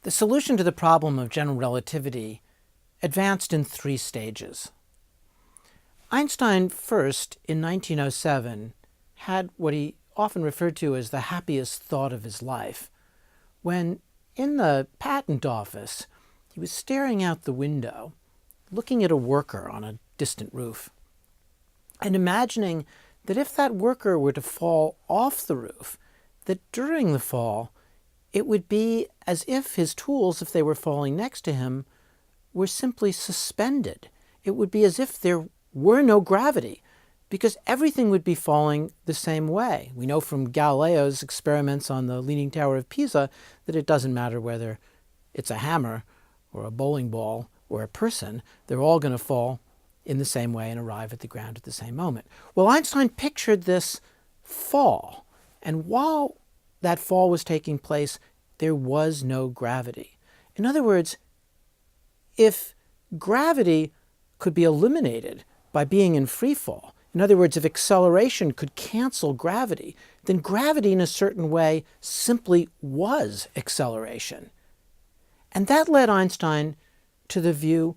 The solution to the problem of general relativity advanced in three stages. Einstein first, in 1907, had what he often referred to as the happiest thought of his life, when in the patent office he was staring out the window, looking at a worker on a distant roof, and imagining that if that worker were to fall off the roof, that during the fall it would be as if his tools, if they were falling next to him, were simply suspended. It would be as if there were no gravity, because everything would be falling the same way. We know from Galileo's experiments on the Leaning Tower of Pisa that it doesn't matter whether it's a hammer or a bowling ball or a person, they're all going to fall in the same way and arrive at the ground at the same moment. Well, Einstein pictured this fall, and while that fall was taking place, there was no gravity. In other words, if gravity could be eliminated by being in free fall, in other words, if acceleration could cancel gravity, then gravity in a certain way simply was acceleration. And that led Einstein to the view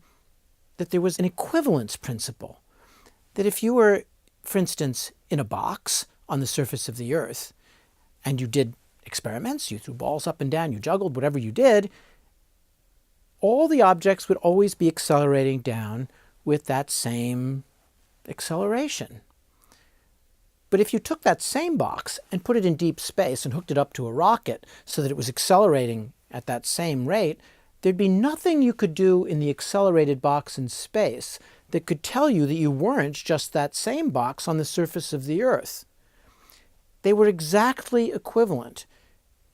that there was an equivalence principle, that if you were, for instance, in a box on the surface of the Earth, and you did experiments, you threw balls up and down, you juggled, whatever you did, all the objects would always be accelerating down with that same acceleration. But if you took that same box and put it in deep space and hooked it up to a rocket so that it was accelerating at that same rate, there'd be nothing you could do in the accelerated box in space that could tell you that you weren't just that same box on the surface of the Earth. They were exactly equivalent.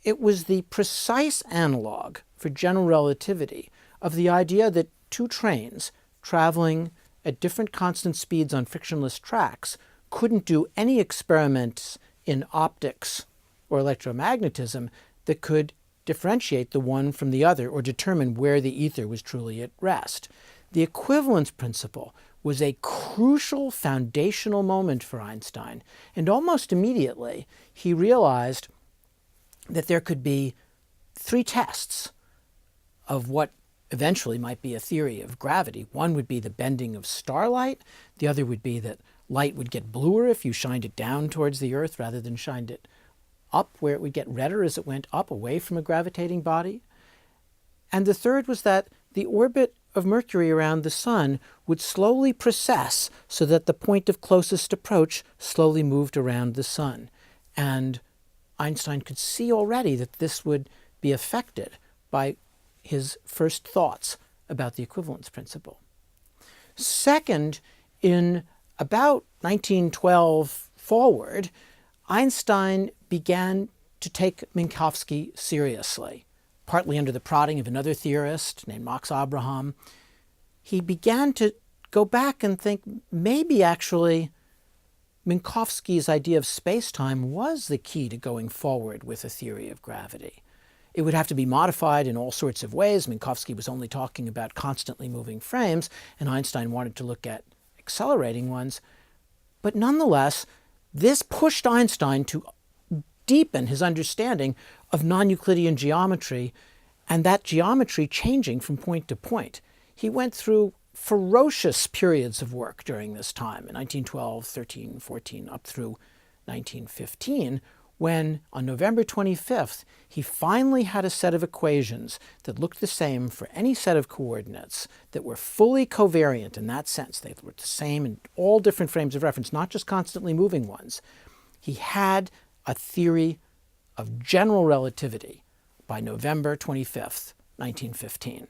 It was the precise analog for general relativity of the idea that two trains traveling at different constant speeds on frictionless tracks couldn't do any experiments in optics or electromagnetism that could differentiate the one from the other or determine where the ether was truly at rest. The equivalence principle was a crucial foundational moment for Einstein, and almost immediately he realized that there could be three tests of what eventually might be a theory of gravity. One would be the bending of starlight. The other would be that light would get bluer if you shined it down towards the Earth rather than shined it up, where it would get redder as it went up away from a gravitating body. And the third was that the orbit of Mercury around the Sun would slowly precess so that the point of closest approach slowly moved around the Sun. And Einstein could see already that this would be affected by his first thoughts about the equivalence principle. Second, in about 1912 forward, Einstein began to take Minkowski seriously, partly under the prodding of another theorist named Max Abraham. He began to go back and think maybe actually Minkowski's idea of space-time was the key to going forward with a theory of gravity. It would have to be modified in all sorts of ways. Minkowski was only talking about constantly moving frames, and Einstein wanted to look at accelerating ones. But nonetheless, this pushed Einstein to deepen his understanding of non-Euclidean geometry, and that geometry changing from point to point. He went through ferocious periods of work during this time, in 1912, 13, 14, up through 1915, when on November 25th, he finally had a set of equations that looked the same for any set of coordinates, that were fully covariant in that sense. They were the same in all different frames of reference, not just constantly moving ones. He had a theory of general relativity by November 25th, 1915.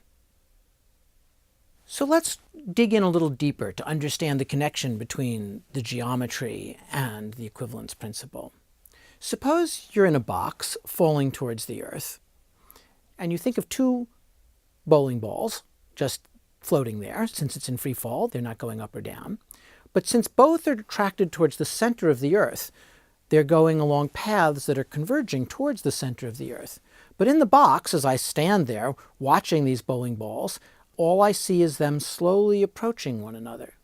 So let's dig in a little deeper to understand the connection between the geometry and the equivalence principle. Suppose you're in a box falling towards the Earth, and you think of two bowling balls just floating there. Since it's in free fall, they're not going up or down. But since both are attracted towards the center of the Earth, they're going along paths that are converging towards the center of the Earth. But in the box, as I stand there watching these bowling balls, all I see is them slowly approaching one another.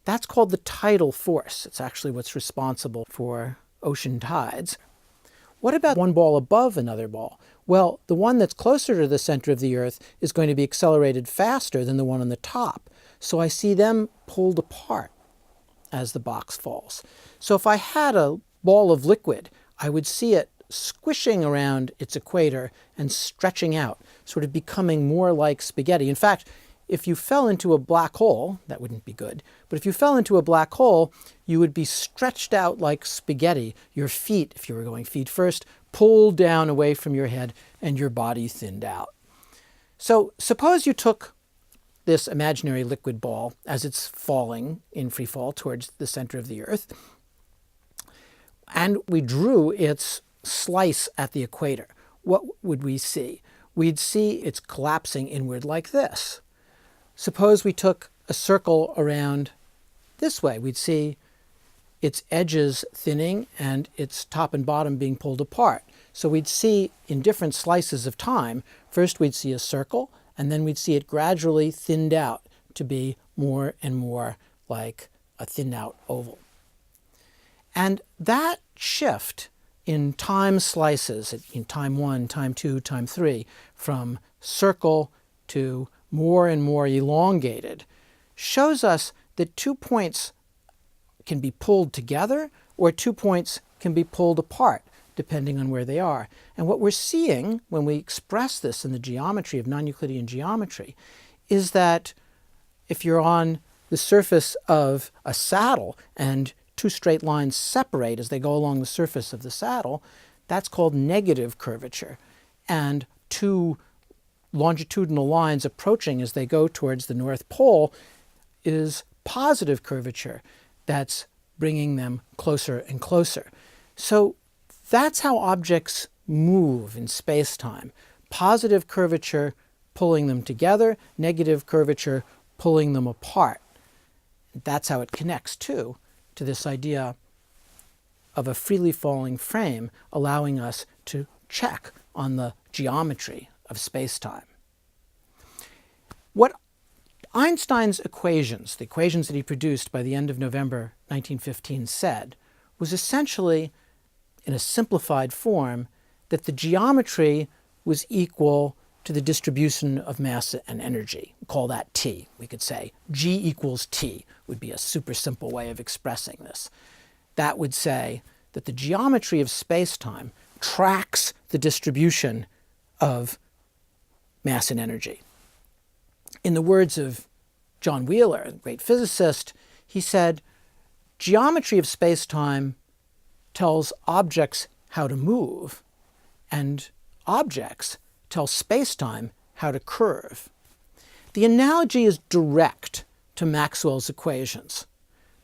That's called the tidal force. It's actually what's responsible for ocean tides. What about one ball above another ball? Well, the one that's closer to the center of the Earth is going to be accelerated faster than the one on the top. So I see them pulled apart as the box falls. So if I had a ball of liquid, I would see it squishing around its equator and stretching out, sort of becoming more like spaghetti. In fact, if you fell into a black hole, that wouldn't be good, but if you fell into a black hole, you would be stretched out like spaghetti. Your feet, if you were going feet first, pulled down away from your head and your body thinned out. So suppose you took this imaginary liquid ball as it's falling in free fall towards the center of the Earth, and we drew its slice at the equator. What would we see? We'd see it's collapsing inward like this. Suppose we took a circle around this way. We'd see its edges thinning and its top and bottom being pulled apart. So we'd see in different slices of time, first we'd see a circle, and then we'd see it gradually thinned out to be more and more like a thinned out oval. And that shift in time slices, in time 1, time 2, time 3, from circle to more and more elongated, shows us that 2 points can be pulled together or 2 points can be pulled apart, depending on where they are. And what we're seeing when we express this in the geometry of non-Euclidean geometry is that if you're on the surface of a saddle and 2 straight lines separate as they go along the surface of the saddle, that's called negative curvature. And 2 longitudinal lines approaching as they go towards the North Pole is positive curvature. That's bringing them closer and closer. So that's how objects move in space-time. Positive curvature pulling them together, negative curvature pulling them apart. That's how it connects, too, to this idea of a freely falling frame allowing us to check on the geometry of space-time. What Einstein's equations, the equations that he produced by the end of November 1915, said was essentially, in a simplified form, that the geometry was equal to the distribution of mass and energy. We call that T. We could say G equals T would be a super simple way of expressing this. That would say that the geometry of space-time tracks the distribution of mass and energy. In the words of John Wheeler, a great physicist, he said, geometry of space-time tells objects how to move, and objects tell space-time how to curve. The analogy is direct to Maxwell's equations.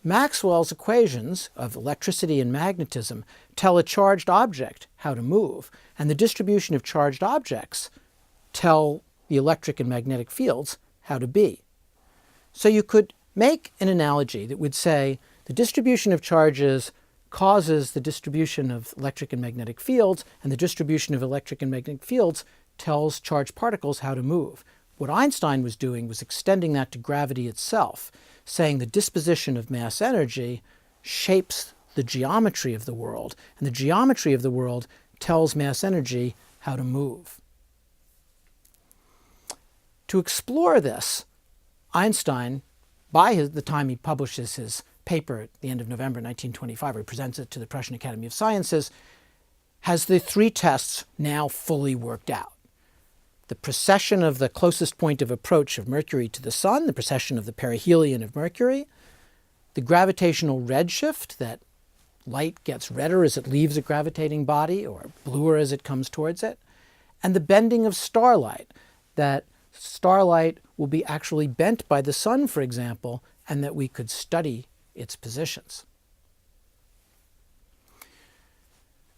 Maxwell's equations of electricity and magnetism tell a charged object how to move, and the distribution of charged objects tell the electric and magnetic fields how to be. So you could make an analogy that would say the distribution of charges causes the distribution of electric and magnetic fields, and the distribution of electric and magnetic fields tells charged particles how to move. What Einstein was doing was extending that to gravity itself, saying the disposition of mass energy shapes the geometry of the world, and the geometry of the world tells mass energy how to move. To explore this, Einstein, by the time he publishes his paper at the end of November 1925, or presents it to the Prussian Academy of Sciences, has the 3 tests now fully worked out. The precession of the closest point of approach of Mercury to the Sun, the precession of the perihelion of Mercury, the gravitational redshift, that light gets redder as it leaves a gravitating body or bluer as it comes towards it, and the bending of starlight, that starlight will be actually bent by the sun, for example, and that we could study its positions.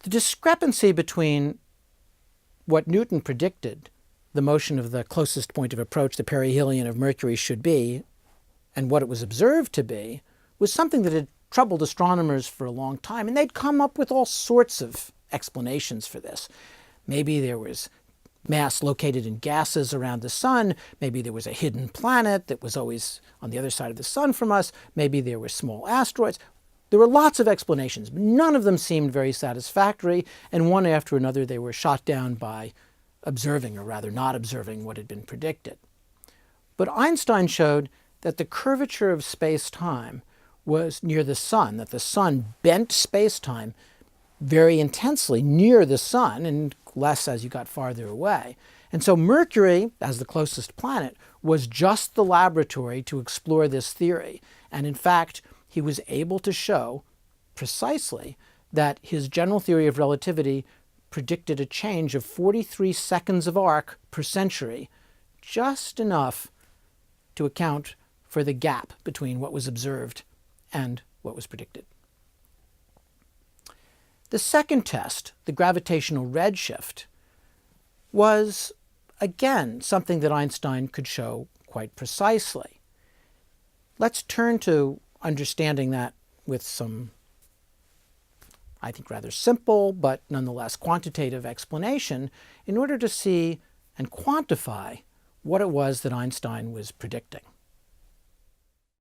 The discrepancy between what Newton predicted the motion of the closest point of approach, the perihelion of Mercury, should be, and what it was observed to be, was something that had troubled astronomers for a long time, and they'd come up with all sorts of explanations for this. Maybe there was mass located in gases around the sun. Maybe there was a hidden planet that was always on the other side of the sun from us. Maybe there were small asteroids. There were lots of explanations, but none of them seemed very satisfactory, and one after another they were shot down by observing, or rather not observing, what had been predicted. But Einstein showed that the curvature of space-time was near the sun, that the sun bent space-time very intensely near the sun and less as you got farther away. And so Mercury, as the closest planet, was just the laboratory to explore this theory. And in fact, he was able to show precisely that his general theory of relativity predicted a change of 43 seconds of arc per century, just enough to account for the gap between what was observed and what was predicted. The second test, the gravitational redshift, was again something that Einstein could show quite precisely. Let's turn to understanding that with some, I think, rather simple but nonetheless quantitative explanation in order to see and quantify what it was that Einstein was predicting.